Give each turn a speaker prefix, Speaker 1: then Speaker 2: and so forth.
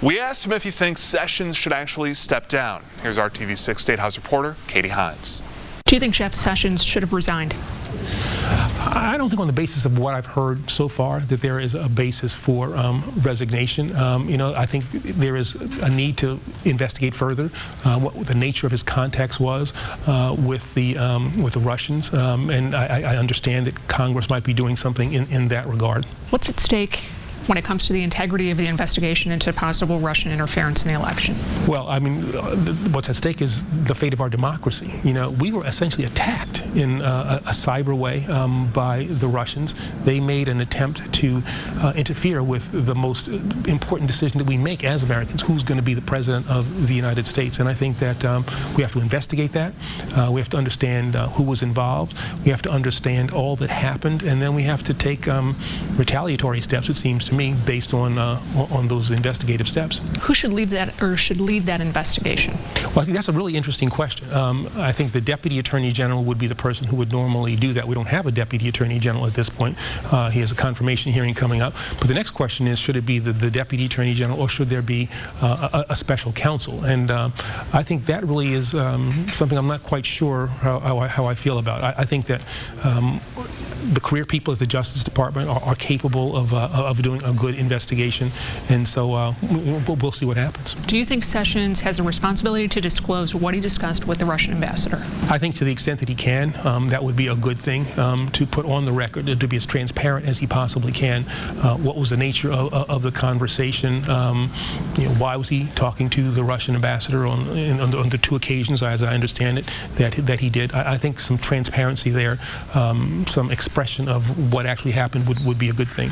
Speaker 1: We asked him if he thinks Sessions should actually step down. Here's our TV6 State House reporter, Katie Heinz.
Speaker 2: Do you think Jeff Sessions should have resigned?
Speaker 3: I don't think on the basis of what I've heard so far that there is a basis for resignation. I think there is a need to investigate further what the nature of his contacts was with the Russians, and I understand that Congress might be doing something in that regard.
Speaker 2: What's at stake when it comes to the integrity of the investigation into possible Russian interference in the election?
Speaker 3: Well, I mean, what's at stake is the fate of our democracy. We were essentially attacked in a cyber way by the Russians. They made an attempt to interfere with the most important decision that we make as Americans, who's going to be the president of the United States. And I think that we have to investigate that. We have to understand who was involved. We have to understand all that happened, and then we have to take retaliatory steps, it seems to me, based on those investigative steps.
Speaker 2: Who should lead that investigation?
Speaker 3: Well, I think that's a really interesting question. I think the Deputy Attorney General would be the person who would normally do that. We don't have a Deputy Attorney General at this point. He has a confirmation hearing coming up. But the next question is, should it be the Deputy Attorney General, or should there be a special counsel? And I think that really is something I'm not quite sure how I feel about. I think that the career people at the Justice Department are capable of doing a good investigation, and so we'll see what happens.
Speaker 2: Do you think Sessions has a responsibility to disclose what he discussed with the Russian ambassador?
Speaker 3: I think to the extent that he can, that would be a good thing, to put on the record, to be as transparent as he possibly can. What was the nature of the conversation? Why was he talking to the Russian ambassador on the two occasions, as I understand it, that he did? I think some transparency there, some expression of what actually happened would be a good thing.